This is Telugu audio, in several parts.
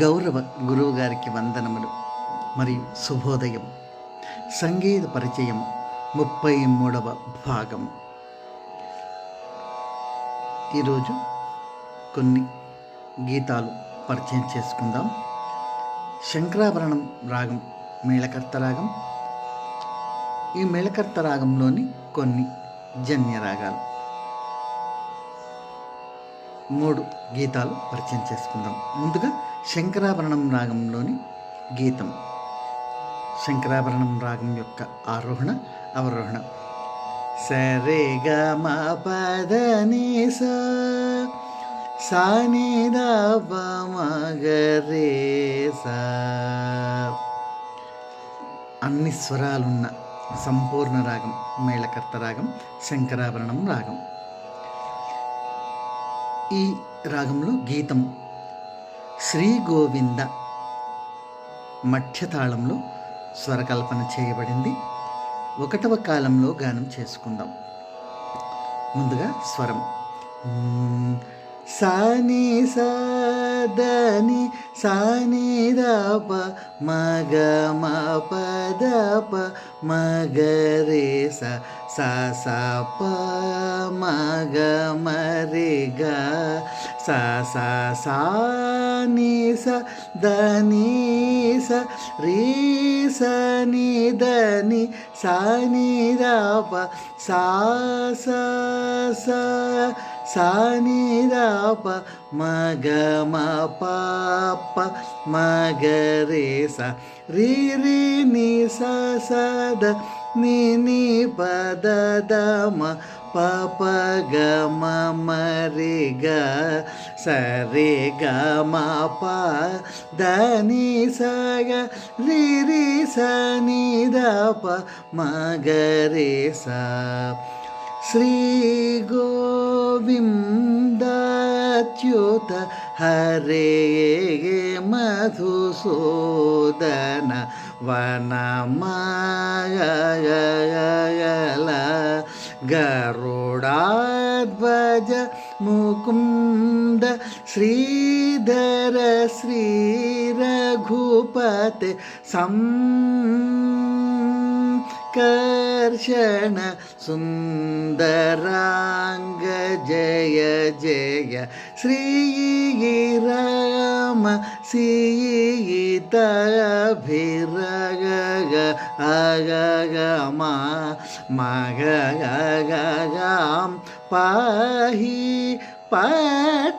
గౌరవ గురువు గారికి వందనములు మరియు శుభోదయం. సంగీత పరిచయం 33వ భాగం. ఈరోజు కొన్ని గీతాలు పరిచయం చేసుకుందాం. శంకరాభరణం రాగం మేళకర్త రాగం. ఈ మేళకర్త రాగంలోని కొన్ని జన్య రాగాలు 3 గీతాలు పరిచయం చేసుకుందాం. ముందుగా శంకరాభరణం రాగంలోని గీతం. శంకరాభరణం రాగం యొక్క ఆరోహణ అవరోహణ. సరే గ మ పద ని స సా ని ద ప మ గ రే స. అన్ని స్వరాలున్న సంపూర్ణ రాగం మేళకర్త రాగం, శంకరాభరణం రాగం. ఈ రాగంలో గీతం శ్రీ గోవింద మధ్యతాళంలో స్వరకల్పన చేయబడింది. 1వ కాలంలో గానం చేసుకుందాం. ముందుగా స్వరం సాని సదని సాని ద ప మగ మ పద ప మగ రే స సా సా ప మగ మ రే గ సా సా సా ని స ద ని స రీ స ని ద ని సా ని ద ప సా సా సా సా ని ద ప మ గ మ ప ప మ గ రే స రీ రీ ని స స ద ని ని ప ద ద మ ప ప గ మ మ రే గ స రే గ మ ప ద ని స గ రీ రీ స ని ద ప మ గ రే స. శ్రీ గోవిందాచ్యుత హరే మధుసూదన వనమాగల గరుడాధ్వజ ముకుంద శ్రీధర శ్రీ రఘుపతే కర్షణ సుందరాంగ జయ జయ శ్రీరామ సీతాభిరగ అగగ మగగగం పాహి పటయభిరామ.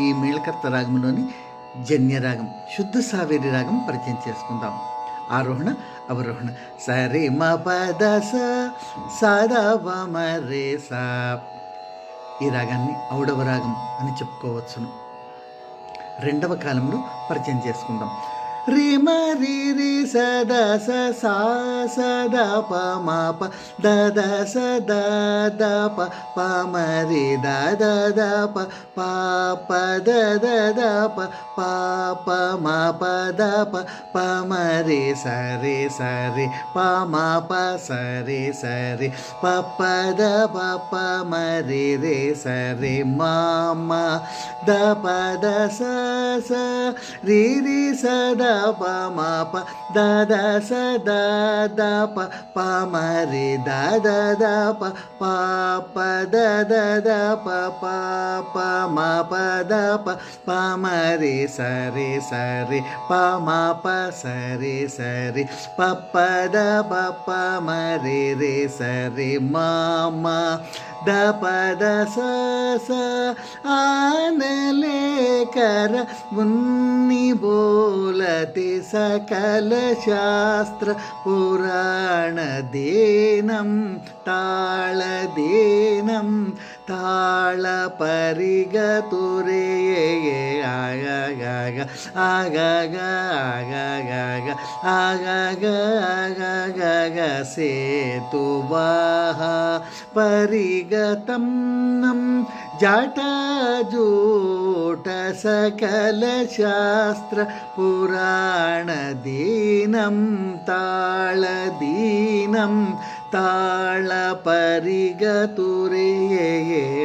ఈ మేళకర్త రాగంలోని జన్యరాగం శుద్ధ సావేరి రాగం పరిచయం చేసుకుందాం. ఆరోహణ అవరోహణ. సరే మ పద స సదా వ మ రే స. ఈ రాగాన్ని ఔడవ రాగం అని చెప్పుకోవచ్చును. 2వ కాలంలో పరిచయం చేసుకుందాం. రి మ రి రి స ద స సా స ద ప మ ప ద ద స ద ద ప ప మ రి ద ద ద ప ప ప ద ద ద ప ప ప మ ప ద ప ప మ రి స రి స రి ప మ ప స రి స రి ప ప ద ప ప మ రి రి స రి మ మ ద ప ద స స రి రి స ద ప మ ప ద ద స ద ద ప ప మ రి ద ద ద ప ప ప ద ద ద ప ప ప మ ప ద ప ప మ రి స రి స రి ప మ ప స రి స రి ప ప ద ప ప మ రి రి స రి మ మ ద ప ద స స ఆనలేకర మున్ని బోలతి సకల శాస్త్ర పురాణ దీనం తాళదీనం తాళ పరిగతురే ఆగగ ఆగగ ఆగగ ఆగగ ఆగగ సేతువాహ పరిగతం నం జటాజూట సకల శాస్త్ర పురాణ దీనం తాళదీనం తాళ పరిగతురే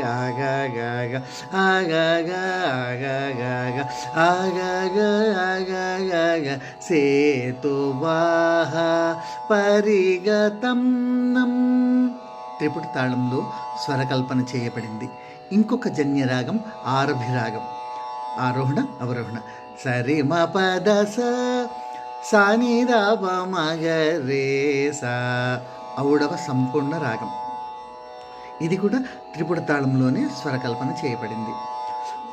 ఆగగగ ఆగగ ఆగగగ ఆగగ ఆగగగ సేతువాహ పరిగతం నం. త్రిపుటి తాళంలో స్వరకల్పన చేయబడింది. ఇంకొక జన్యరాగం ఆరభిరాగం. ఆరోహణ అవరోహణ సరి మ పద స సాని రావ మగ రే సా ఔడవ సంపూర్ణ రాగం. ఇది కూడా త్రిపుటి తాళంలోనే స్వరకల్పన చేయబడింది.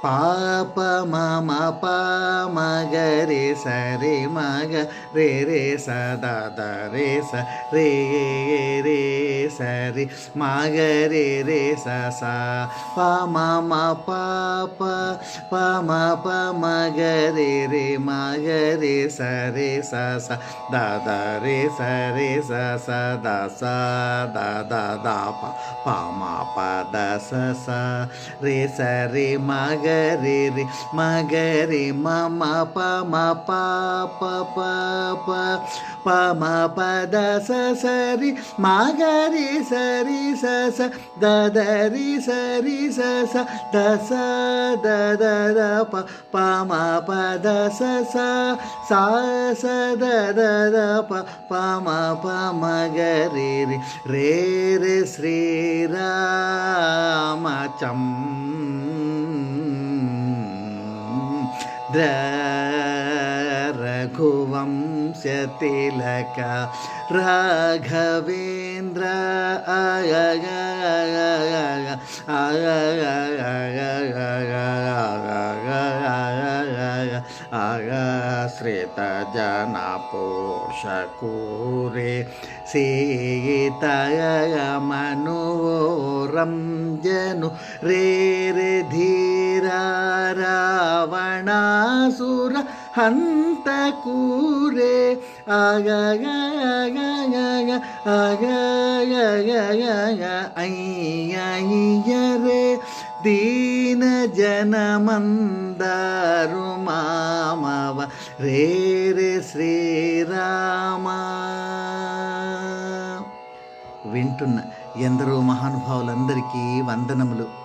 పాప మమ ప మగ రే స రే మగ రే రే స ద ద రే స రే రే స రే మగ రే రే స స ప మమ ప ప ప మ ప మగ రే రే మగ రే స రే స స ద ద రే స రే స స ద స ద ద ద ప ప మ ప ద స స రే స రే మగ రే రే మగ రే మ మ ప మ ప ప ప ప ప మ ప ద స స రి మగ రి స రి స స ద ద రి స రి స స ద స ద ద ద ప ప మ ప ద స స సా స ద ద ద ప ప మ ప మగ రే రి రే రే శ్రీరామచం రఘువంశతిలక రాఘవేంద్ర ఆశ్రిత జన పోషకూరే సీత మనోరంజను రే రే ధీర రావణాసుర హంతకూరే ఆగగ అయ్యరే దీన జనమందారు మామవ రే రే శ్రీరామ. వింటున్న ఎందరో మహానుభావులందరికీ వందనములు.